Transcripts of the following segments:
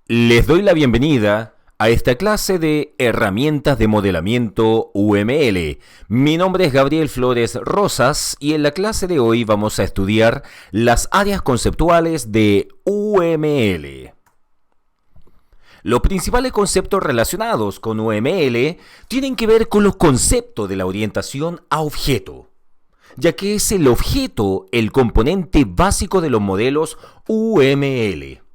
Les doy la bienvenida a esta clase de herramientas de modelamiento UML. Mi nombre es Gabriel Flores Rosas y en la clase de hoy vamos a estudiar las áreas conceptuales de UML. Los principales conceptos relacionados con UML tienen que ver con los conceptos de la orientación a objeto, ya que es el objeto el componente básico de los modelos UML.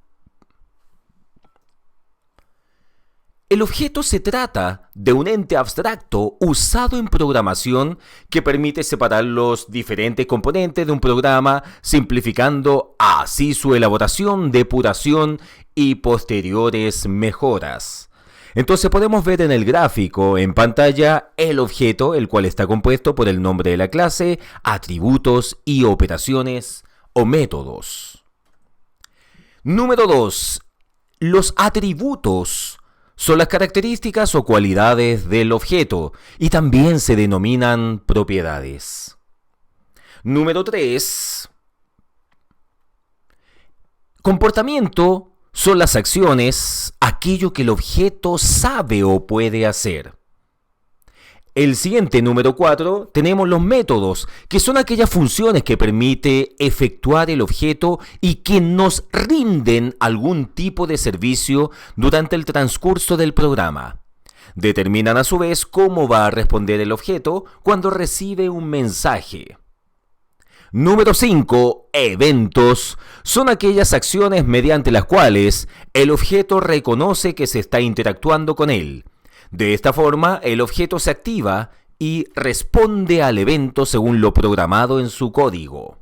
El objeto se trata de un ente abstracto usado en programación que permite separar los diferentes componentes de un programa, simplificando así su elaboración, depuración y posteriores mejoras. Entonces podemos ver en el gráfico en pantalla el objeto, el cual está compuesto por el nombre de la clase, atributos y operaciones o métodos. Número 2. Los atributos son las características o cualidades del objeto y también se denominan propiedades. Número 3. Comportamiento son las acciones, aquello que el objeto sabe o puede hacer. El siguiente, número 4, tenemos los métodos, que son aquellas funciones que permite efectuar el objeto y que nos rinden algún tipo de servicio durante el transcurso del programa. Determinan a su vez cómo va a responder el objeto cuando recibe un mensaje. Número 5. Eventos son aquellas acciones mediante las cuales el objeto reconoce que se está interactuando con él. De esta forma, el objeto se activa y responde al evento según lo programado en su código.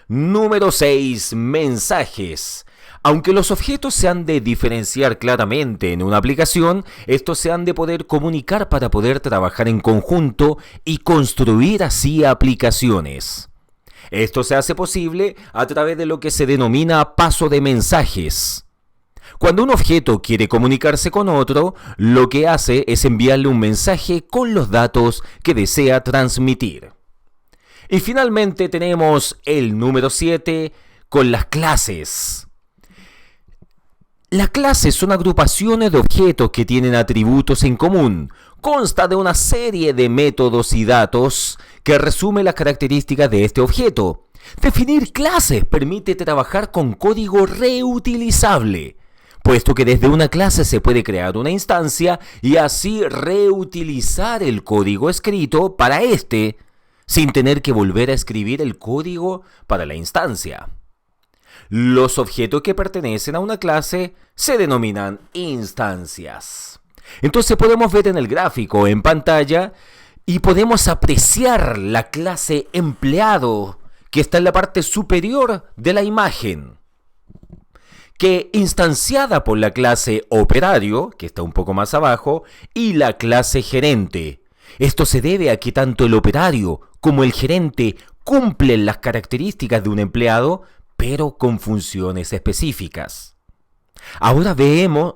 Número 6. Mensajes. Aunque los objetos se han de diferenciar claramente en una aplicación, estos se han de poder comunicar para poder trabajar en conjunto y construir así aplicaciones. Esto se hace posible a través de lo que se denomina paso de mensajes. Cuando un objeto quiere comunicarse con otro, lo que hace es enviarle un mensaje con los datos que desea transmitir. Y finalmente tenemos el número 7 con las clases. Las clases son agrupaciones de objetos que tienen atributos en común. Consta de una serie de métodos y datos que resumen las características de este objeto. Definir clases permite trabajar con código reutilizable, puesto que desde una clase se puede crear una instancia y así reutilizar el código escrito para este, sin tener que volver a escribir el código para la instancia. Los objetos que pertenecen a una clase se denominan instancias. Entonces podemos ver en el gráfico en pantalla y podemos apreciar la clase empleado que está en la parte superior de la imagen, que instanciada por la clase operario, que está un poco más abajo, y la clase gerente. Esto se debe a que tanto el operario como el gerente cumplen las características de un empleado, pero con funciones específicas. Ahora veamos,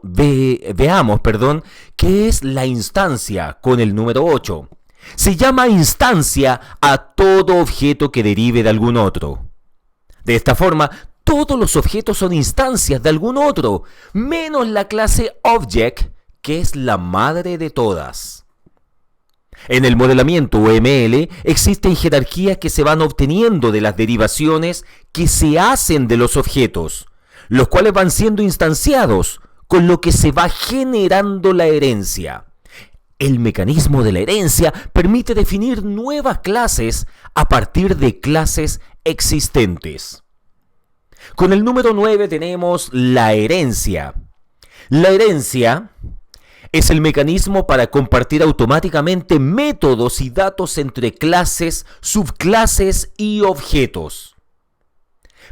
qué es la instancia con el número 8. Se llama instancia a todo objeto que derive de algún otro. De esta forma, todos los objetos son instancias de algún otro, menos la clase Object, que es la madre de todas. En el modelamiento UML existen jerarquías que se van obteniendo de las derivaciones que se hacen de los objetos, los cuales van siendo instanciados, con lo que se va generando la herencia. El mecanismo de la herencia permite definir nuevas clases a partir de clases existentes. Con el número 9 tenemos la herencia. La herencia es el mecanismo para compartir automáticamente métodos y datos entre clases, subclases y objetos.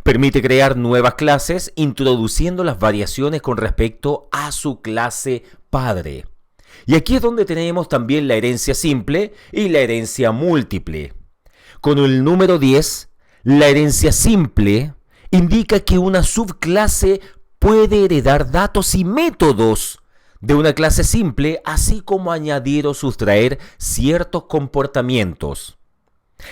Permite crear nuevas clases introduciendo las variaciones con respecto a su clase padre. Y aquí es donde tenemos también la herencia simple y la herencia múltiple. Con el número 10, la herencia simple indica que una subclase puede heredar datos y métodos de una clase simple, así como añadir o sustraer ciertos comportamientos.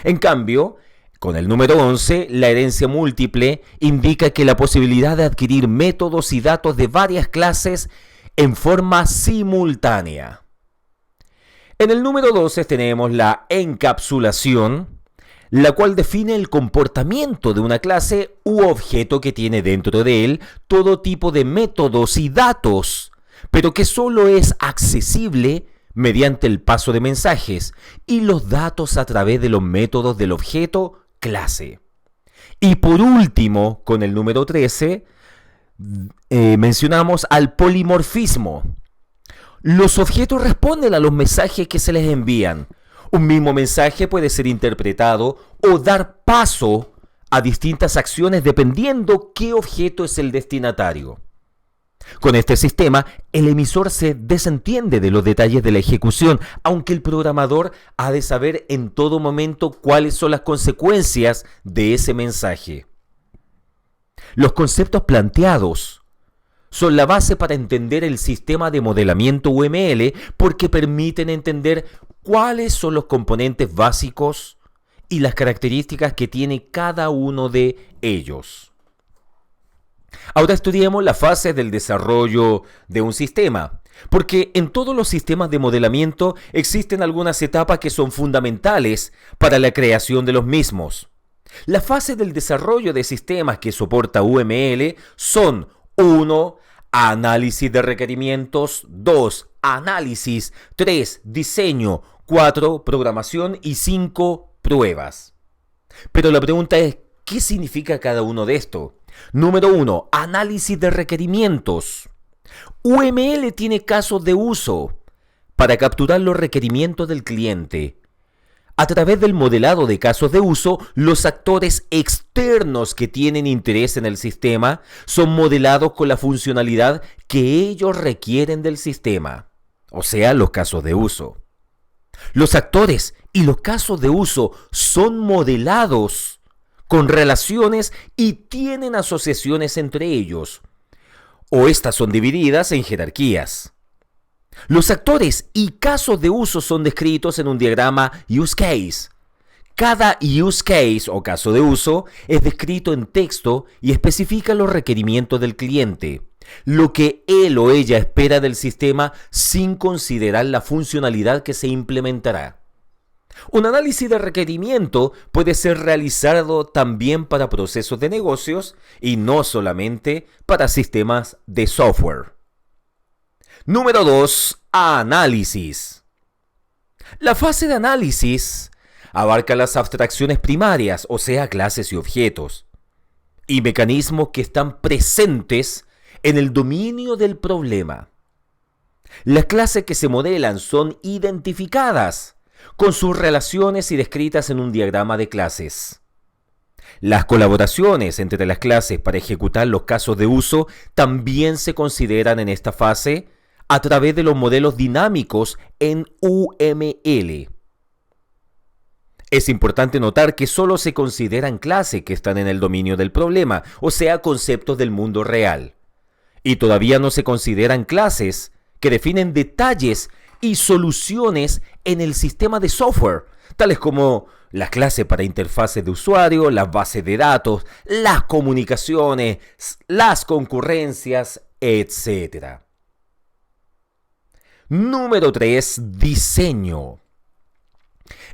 En cambio, Con el número 11, la herencia múltiple indica que la posibilidad de adquirir métodos y datos de varias clases en forma simultánea. En el número 12 tenemos la encapsulación, la cual define el comportamiento de una clase u objeto que tiene dentro de él todo tipo de métodos y datos, pero que solo es accesible mediante el paso de mensajes y los datos a través de los métodos del objeto clase. Y por último, con el número 13, mencionamos al polimorfismo. Los objetos responden a los mensajes que se les envían. Un mismo mensaje puede ser interpretado o dar paso a distintas acciones dependiendo qué objeto es el destinatario. Con este sistema, el emisor se desentiende de los detalles de la ejecución, aunque el programador ha de saber en todo momento cuáles son las consecuencias de ese mensaje. Los conceptos planteados son la base para entender el sistema de modelamiento UML porque permiten entender cuáles son los componentes básicos y las características que tiene cada uno de ellos. Ahora estudiemos la fase del desarrollo de un sistema, porque en todos los sistemas de modelamiento existen algunas etapas que son fundamentales para la creación de los mismos. La fase del desarrollo de sistemas que soporta UML son 1. Análisis de requerimientos, 2. Análisis, 3. Diseño, 4. Programación y 5. Pruebas. Pero la pregunta es, ¿qué significa cada uno de estos? Número 1. Análisis de requerimientos. UML tiene casos de uso para capturar los requerimientos del cliente. A través del modelado de casos de uso, los actores externos que tienen interés en el sistema son modelados con la funcionalidad que ellos requieren del sistema, o sea, los casos de uso. Los actores y los casos de uso son modelados con relaciones y tienen asociaciones entre ellos, o estas son divididas en jerarquías. Los actores y casos de uso son descritos en un diagrama use case. Cada use case o caso de uso es descrito en texto y especifica los requerimientos del cliente, lo que él o ella espera del sistema sin considerar la funcionalidad que se implementará. Un análisis de requerimiento puede ser realizado también para procesos de negocios y no solamente para sistemas de software. Número 2. Análisis. La fase de análisis abarca las abstracciones primarias, o sea, clases y objetos, y mecanismos que están presentes en el dominio del problema. Las clases que se modelan son identificadas con sus relaciones y descritas en un diagrama de clases. Las colaboraciones entre las clases para ejecutar los casos de uso también se consideran en esta fase a través de los modelos dinámicos en UML. Es importante notar que solo se consideran clases que están en el dominio del problema, o sea, conceptos del mundo real. Y todavía no se consideran clases que definen detalles y soluciones en el sistema de software, tales como las clases para interfaces de usuario, las bases de datos, las comunicaciones, las concurrencias, etc. Número 3. Diseño.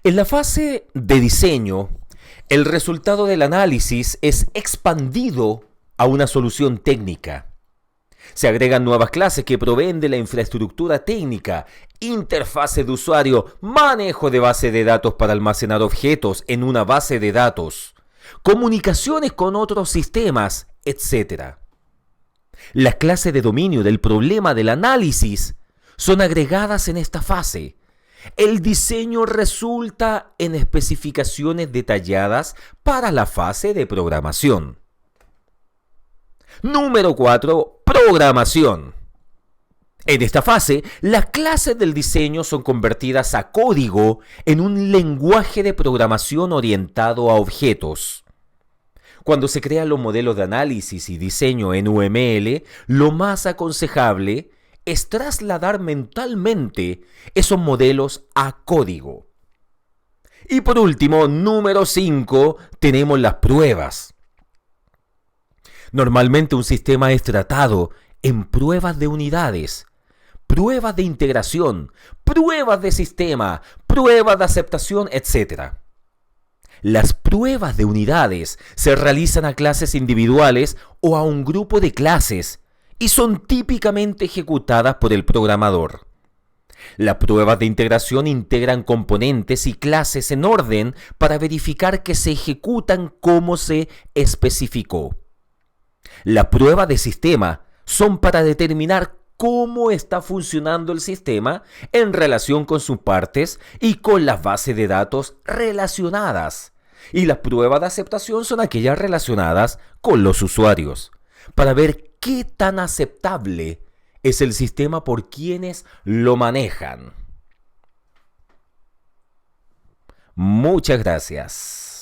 En la fase de diseño, el resultado del análisis es expandido a una solución técnica. Se agregan nuevas clases que proveen de la infraestructura técnica, interfaces de usuario, manejo de base de datos para almacenar objetos en una base de datos, comunicaciones con otros sistemas, etc. Las clases de dominio del problema del análisis son agregadas en esta fase. El diseño resulta en especificaciones detalladas para la fase de programación. Número 4. Programación. En esta fase, las clases del diseño son convertidas a código en un lenguaje de programación orientado a objetos. Cuando se crean los modelos de análisis y diseño en UML, lo más aconsejable es trasladar mentalmente esos modelos a código. Y por último, número 5, tenemos las pruebas. Normalmente un sistema es tratado en pruebas de unidades, pruebas de integración, pruebas de sistema, pruebas de aceptación, etc. Las pruebas de unidades se realizan a clases individuales o a un grupo de clases y son típicamente ejecutadas por el programador. Las pruebas de integración integran componentes y clases en orden para verificar que se ejecutan como se especificó. Las pruebas de sistema son para determinar cómo está funcionando el sistema en relación con sus partes y con las bases de datos relacionadas. Y las pruebas de aceptación son aquellas relacionadas con los usuarios, para ver qué tan aceptable es el sistema por quienes lo manejan. Muchas gracias.